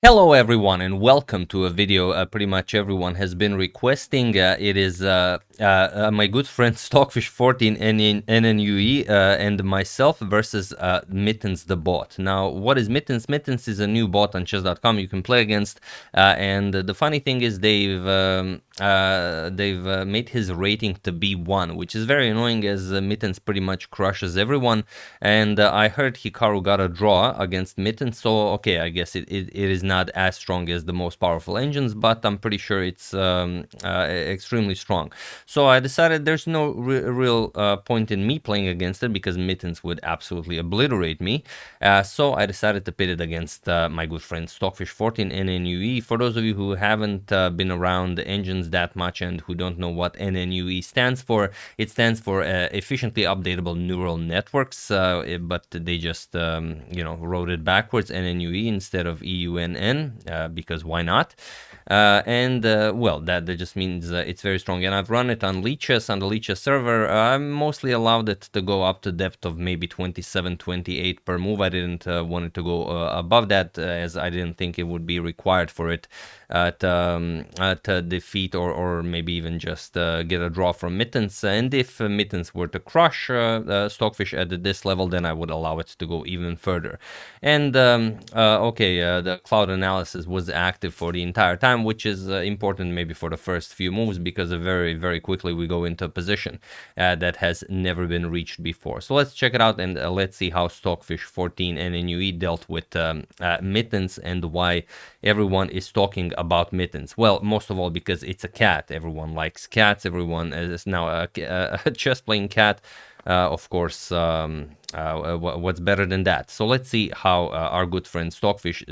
Hello everyone and welcome to a video pretty much everyone has been requesting. It is my good friend Stockfish14 NNUE and myself versus Mittens the bot. Now, what is Mittens? Mittens is a new bot on chess.com you can play against, and the funny thing is they've made his rating to B1, which is very annoying as Mittens pretty much crushes everyone. And I heard Hikaru got a draw against Mittens, so okay, I guess it is not as strong as the most powerful engines, but I'm pretty sure it's extremely strong. So I decided there's no real point in me playing against it because Mittens would absolutely obliterate me. So I decided to pit it against my good friend Stockfish14 NNUE. For those of you who haven't been around engines that much and who don't know what NNUE stands for, it stands for efficiently updatable neural networks, but they just wrote it backwards, NNUE instead of EUNN, because why not? Well, that just means it's very strong, and I've run it on Leeches, on the Leeches server. I mostly allowed it to go up to depth of maybe 27, 28 per move. I didn't want it to go above that, as I didn't think it would be required for it to defeat or maybe even just get a draw from Mittens. And if Mittens were to crush Stockfish at this level, then I would allow it to go even further. And the cloud analysis was active for the entire time, which is important maybe for the first few moves, because very, very quickly we go into a position that has never been reached before. So let's check it out and let's see how Stockfish14 NNUE dealt with Mittens and why everyone is talking about Mittens. Well, most of all because it's a cat. Everyone likes cats. Everyone is now a chess-playing cat. Of course, what's better than that? So let's see how our good friend Stockfish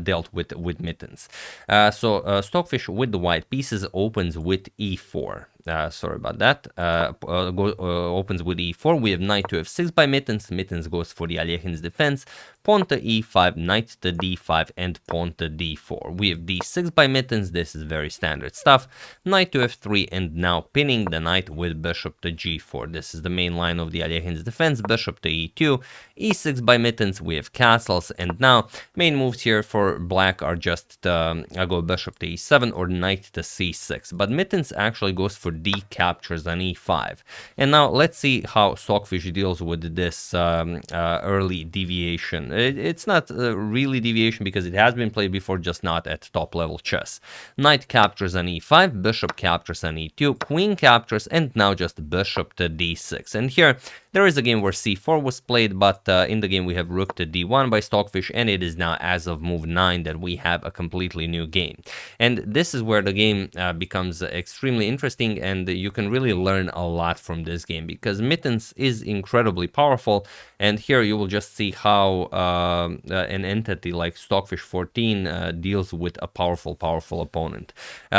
dealt with Mittens. Stockfish with the white pieces opens with e4. Sorry about that. Opens with e4. We have knight to f6 by Mittens. Mittens goes for the Alekhin's defense. Pawn to e5, knight to d5, and pawn to d4. We have d6 by Mittens. This is very standard stuff. Knight to f3, and now pinning the knight with bishop to g4. This is the main line of the Alekhin's defense. Bishop to e2, e6 by Mittens. We have castles, and now main moves here for black are just go bishop to e7 or knight to c6. But Mittens actually goes for d captures on e5. And now let's see how Stockfish deals with this early deviation. It's not really deviation because it has been played before, just not at top level chess. Knight captures on e5, bishop captures on e2, queen captures, and now just bishop to d6. And here there is a game where c4 was played, but in the game we have rook to d1 by Stockfish, and it is now as of move 9 that we have a completely new game. And this is where the game becomes extremely interesting, and you can really learn a lot from this game because Mittens is incredibly powerful. And here you will just see how an entity like Stockfish14 deals with a powerful opponent.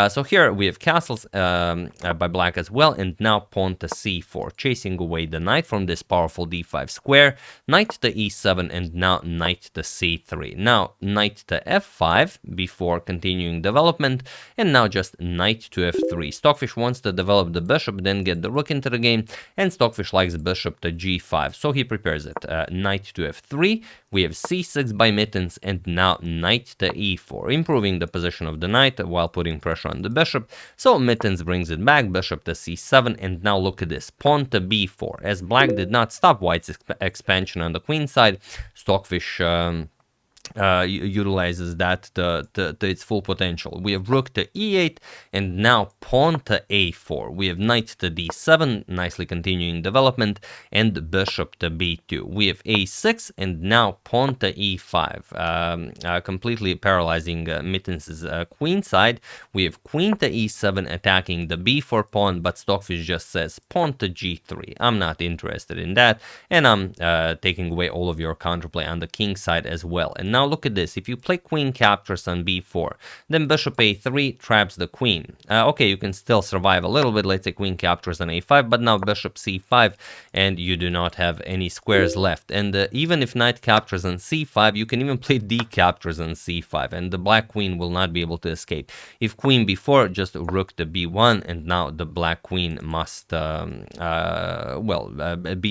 So here we have castles by black as well, and now pawn to c4, chasing away the knight from this powerful d5 square, knight to e7, and now knight to c3. Now knight to f5 before continuing development, and now just knight to f3. Stockfish wants to develop the bishop, then get the rook into the game, and Stockfish likes bishop to g5, so he prepares it. Knight to f3, we have c6 by Mittens, and now knight to e4, improving the position of the knight while putting pressure on the bishop. So Mittens brings it back, bishop to c7, and now look at this, pawn to b4. As black did not stop white's expansion on the queen side, Stockfish utilizes that to its full potential. We have rook to e8, and now pawn to a4. We have knight to d7, nicely continuing development, and bishop to b2. We have a6, and now pawn to e5, completely paralyzing Mittens' queen side. We have queen to e7, attacking the b4 pawn, but Stockfish just says pawn to g3. I'm not interested in that, and I'm taking away all of your counterplay on the king side as well. And now look at this. If you play queen captures on b4, then bishop a3 traps the queen. Okay, you can still survive a little bit. Let's say queen captures on a5, but now bishop c5, and you do not have any squares left. And even if knight captures on c5, you can even play d captures on c5, and the black queen will not be able to escape. If queen b4, just rook to b1, and now the black queen must be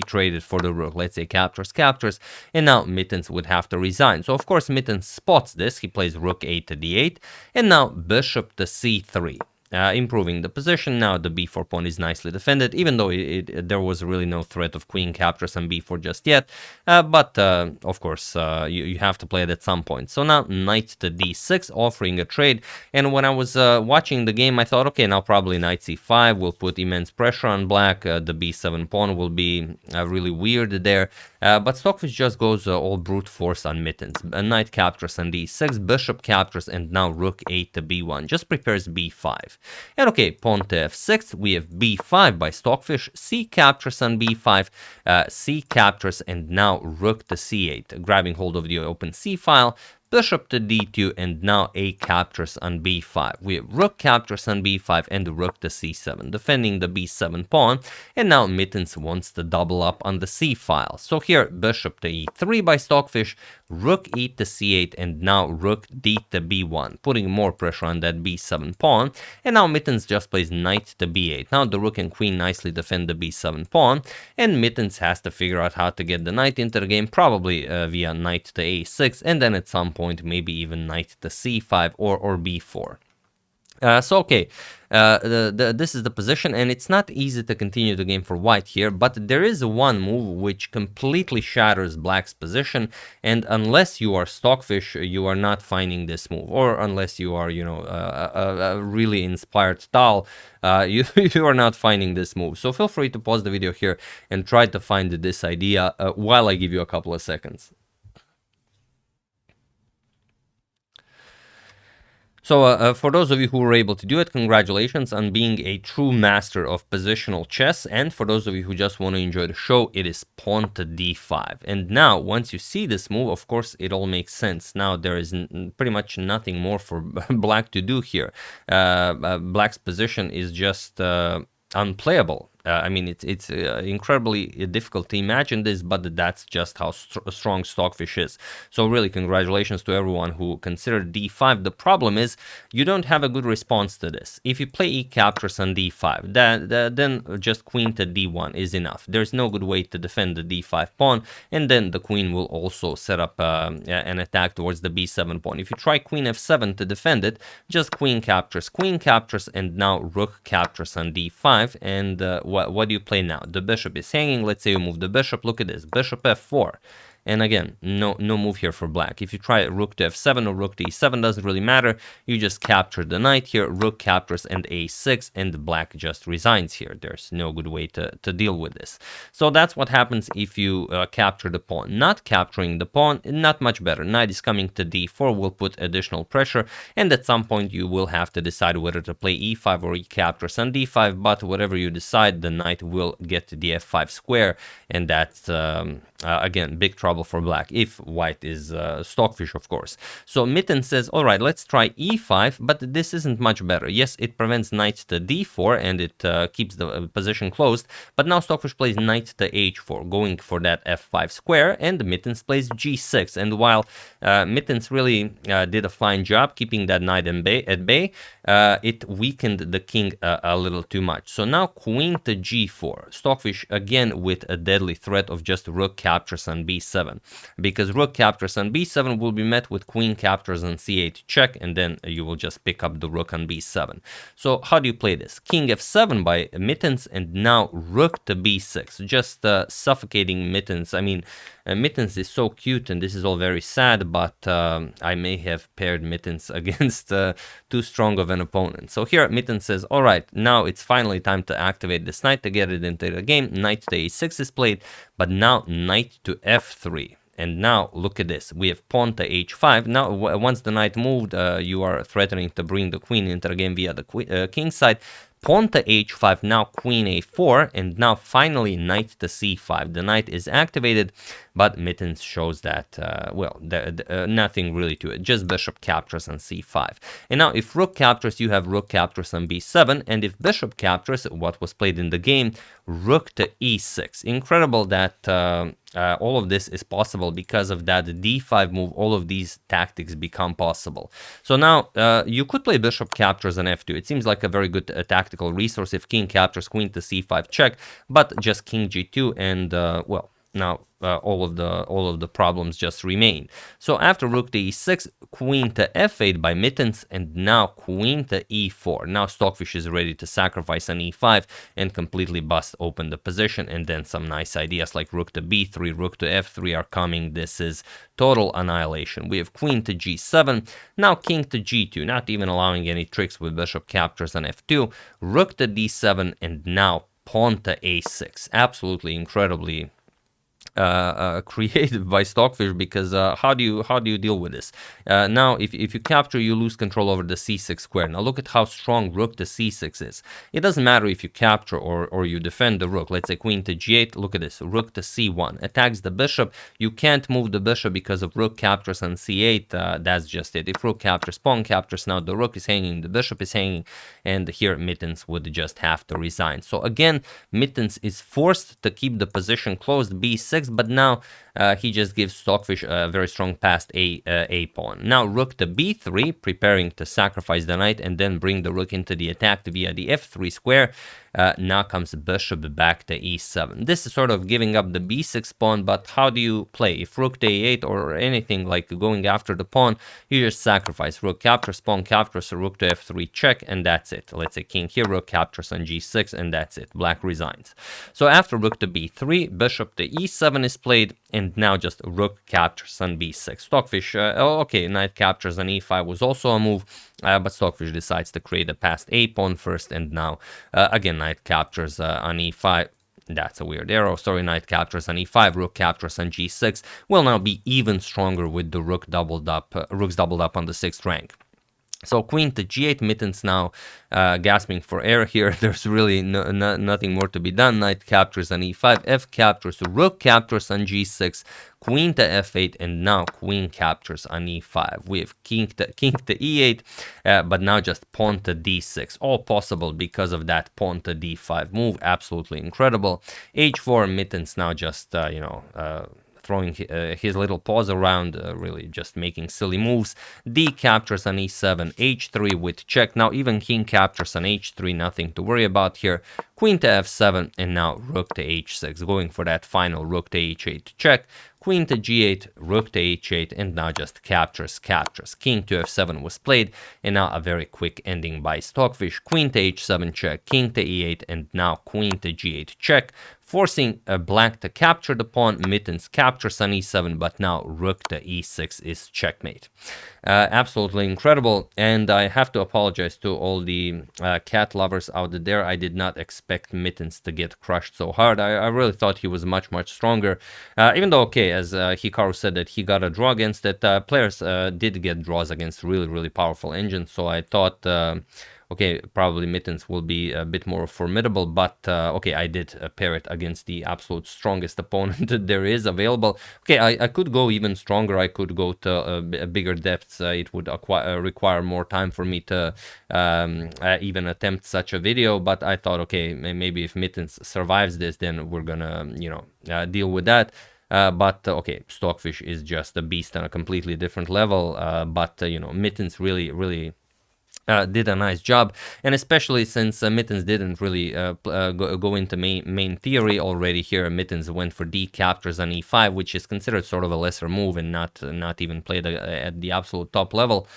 traded for the rook. Let's say captures, and now Mittens would have to resign. So of course course, Mittens spots this. He plays rook a to d8, and now bishop to c3. Improving the position. Now the b4 pawn is nicely defended, even though there was really no threat of queen captures on b4 just yet. But of course, you have to play it at some point. So now knight to d6, offering a trade. And when I was watching the game, I thought, okay, now probably knight c5 will put immense pressure on black. The b7 pawn will be really weird there. But Stockfish just goes all brute force on Mittens. A knight captures on d6, bishop captures, and now rook a to b1. Just prepares b5. And okay, pawn to f6, we have b5 by Stockfish, c captures on b5, c captures, and now rook to c8, grabbing hold of the open c file, bishop to d2, and now a captures on b5. We have rook captures on b5 and rook to c7, defending the b7 pawn, and now Mittens wants to double up on the c file. So here, bishop to e3 by Stockfish, rook e to c8, and now rook d to b1, putting more pressure on that b7 pawn, and now Mittens just plays knight to b8. Now the rook and queen nicely defend the b7 pawn, and Mittens has to figure out how to get the knight into the game, probably via knight to a6, and then at some point maybe even knight to c5 or b4. So okay, this is the position, and it's not easy to continue the game for white here, but there is one move which completely shatters black's position, and unless you are Stockfish, you are not finding this move, or unless you are, you know, a really inspired Tal, you are not finding this move. So feel free to pause the video here and try to find this idea while I give you a couple of seconds. So for those of you who were able to do it, congratulations on being a true master of positional chess. And for those of you who just want to enjoy the show, it is pawn to d5. And now, once you see this move, of course, it all makes sense. Now, there is pretty much nothing more for black to do here. Black's position is just unplayable. I mean, it's incredibly difficult to imagine this, but that's just how strong Stockfish is. So really, congratulations to everyone who considered d5. The problem is you don't have a good response to this. If you play e captures on d5, then just queen to d1 is enough. There's no good way to defend the d5 pawn, and then the queen will also set up an attack towards the b7 pawn. If you try queen f7 to defend it, just queen captures, and now rook captures on d5, and what do you play now? The bishop is hanging. Let's say you move the bishop. Look at this, bishop f4. And again, no move here for black. If you try rook to f7 or rook to e7, doesn't really matter. You just capture the knight here, rook captures and a6, and black just resigns here. There's no good way to deal with this. So that's what happens if you capture the pawn. Not capturing the pawn, not much better. Knight is coming to d4, will put additional pressure, and at some point you will have to decide whether to play e5 or e captures on d5, but whatever you decide, the knight will get to the f5 square, and that's again big trouble for black if white is Stockfish, of course. So Mittens says, all right, let's try e5, but this isn't much better. Yes, it prevents knight to d4 and it keeps the position closed, but now Stockfish plays knight to h4, going for that f5 square, and Mittens plays g6. And while Mittens really did a fine job keeping that knight at bay, it weakened the king a little too much. So now queen to g4, Stockfish again with a deadly threat of just rook captures on b7, because rook captures on b7 will be met with queen captures on c8 check, and then you will just pick up the rook on b7. So how do you play this? King f7 by Mittens, and now rook to b6, just suffocating Mittens. I mean, Mittens is so cute, and this is all very sad, but I may have paired Mittens against too strong of an opponent. So here Mittens says, all right, now it's finally time to activate this knight to get it into the game. Knight to a6 is played, but now knight to f3. And now look at this, we have pawn to h5. Now once the knight moved, you are threatening to bring the queen into the game via the king side. Pawn to h5, now queen a4, and now finally knight to c5. The knight is activated, but Mittens shows that, well, nothing really to it, just bishop captures on c5. And now if rook captures, you have rook captures on b7, and if bishop captures, what was played in the game, rook to e6. Incredible that all of this is possible because of that d5 move. All of these tactics become possible. So now you could play bishop captures on f2. It seems like a very good tactical resource if king captures, queen to c5 check, but just king g2 and well, now all of the problems just remain. So after rook to e6, queen to f8 by Mittens, and now queen to e4. Now Stockfish is ready to sacrifice on e5 and completely bust open the position, and then some nice ideas like rook to b3, rook to f3 are coming. This is total annihilation. We have queen to g7, now king to g2, not even allowing any tricks with bishop captures on f2, rook to d7, and now pawn to a6. Absolutely incredibly created by Stockfish, because how do you deal with this? Now, if you capture, you lose control over the c6 square. Now look at how strong rook to c6 is. It doesn't matter if you capture or you defend the rook. Let's say queen to g8. Look at this, rook to c1 attacks the bishop. You can't move the bishop because of rook captures on c8. That's just it. If rook captures, pawn captures, now the rook is hanging, the bishop is hanging, and here Mittens would just have to resign. So again, Mittens is forced to keep the position closed, b6, but now he just gives Stockfish a very strong past a pawn. Now rook to b3, preparing to sacrifice the knight and then bring the rook into the attack via the f3 square. Now comes bishop back to e7. This is sort of giving up the b6 pawn, but how do you play? If rook to a8 or anything like going after the pawn, you just sacrifice. Rook captures, pawn captures, rook to f3 check, and that's it. Let's say king here, rook captures on g6, and that's it. Black resigns. So after rook to b3, bishop to e7 is played, and now just rook captures on b6. Stockfish, okay, knight captures on e5 was also a move, but Stockfish decides to create a passed a pawn first, and now again knight captures on e5. That's a weird arrow. Sorry, knight captures on e5, rook captures on g6. Will now be even stronger with the rook doubled up, rooks doubled up on the 6th rank. So queen to g8, Mittens now gasping for air here. There's really nothing more to be done. Knight captures on e5, f captures, rook captures on g6, queen to f8, and now queen captures on e5. We have king to e8, but now just pawn to d6. All possible because of that pawn to d5 move. Absolutely incredible. h4, Mittens now just, throwing his little paws around, really just making silly moves. D captures on e7, h3 with check. Now even king captures on h3, nothing to worry about here. Queen to f7, and now rook to h6, going for that final rook to h8 check. Queen to g8, rook to h8, and now just captures. King to f7 was played, and now a very quick ending by Stockfish. Queen to h7 check, king to e8, and now queen to g8 check, forcing black to capture the pawn. Mittens captures on e7, but now rook to e6 is checkmate. Absolutely incredible, and I have to apologize to all the cat lovers out there. I did not expect Mittens to get crushed so hard. I really thought he was much stronger, even though, okay, as Hikaru said that he got a draw against it, players did get draws against really powerful engines, so I thought okay, probably Mittens will be a bit more formidable, but okay, I did pair it against the absolute strongest opponent that there is available. Okay, I could go even stronger. I could go to bigger depths. It would require more time for me to even attempt such a video, but I thought, okay, maybe if Mittens survives this, then we're gonna, deal with that. But okay, Stockfish is just a beast on a completely different level, but Mittens really did a nice job, and especially since Mittens didn't really go into main theory already here. Mittens went for d captures on e5, which is considered sort of a lesser move and not even played at the absolute top level.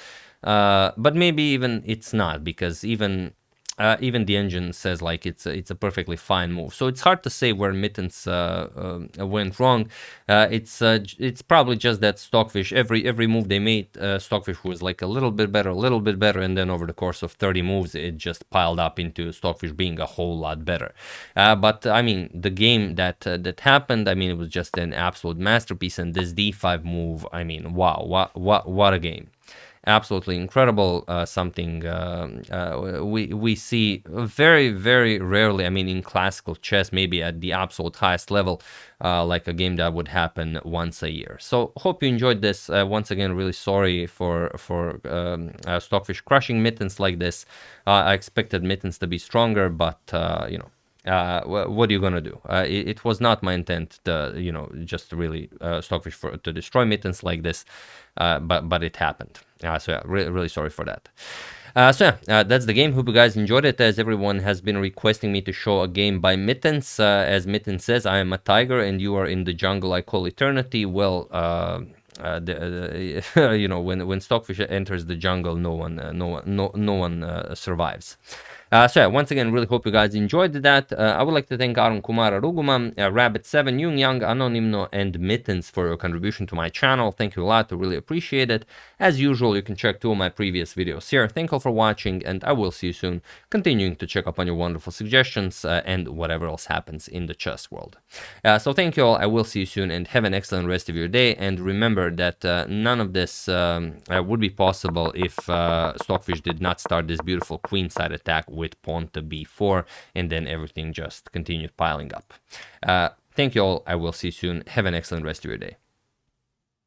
But maybe even it's not, because even the engine says like it's a perfectly fine move. So it's hard to say where Mittens went wrong. It's probably just that Stockfish, every move they made, Stockfish was like a little bit better, and then over the course of 30 moves, it just piled up into Stockfish being a whole lot better. But I mean, the game that happened, I mean, it was just an absolute masterpiece, and this d5 move, I mean, wow, what a game. Absolutely incredible, something we see very rarely. I mean, in classical chess, maybe at the absolute highest level, like a game that would happen once a year. So hope you enjoyed this. Once again, really sorry for Stockfish crushing Mittens like this. I expected Mittens to be stronger, but what are you gonna do? It was not my intent to, just really Stockfish to destroy Mittens like this, but it happened. So yeah, really sorry for that. That's the game. Hope you guys enjoyed it, as everyone has been requesting me to show a game by Mittens. As Mittens says, I am a tiger and you are in the jungle I call eternity. Well, you know, when Stockfish enters the jungle, no one survives. Once again, really hope you guys enjoyed that. I would like to thank Arun Kumar Ruguma, Rabbit7, Yung Yang, Anonymno, and Mittens for your contribution to my channel. Thank you a lot. I really appreciate it. As usual, you can check 2 of my previous videos here. Thank you all for watching, and I will see you soon, continuing to check up on your wonderful suggestions and whatever else happens in the chess world. So thank you all. I will see you soon, and have an excellent rest of your day. And remember that none of this would be possible if Stockfish did not start this beautiful queenside attack with pawn to b4, and then everything just continued piling up. Thank you all. I will see you soon. Have an excellent rest of your day.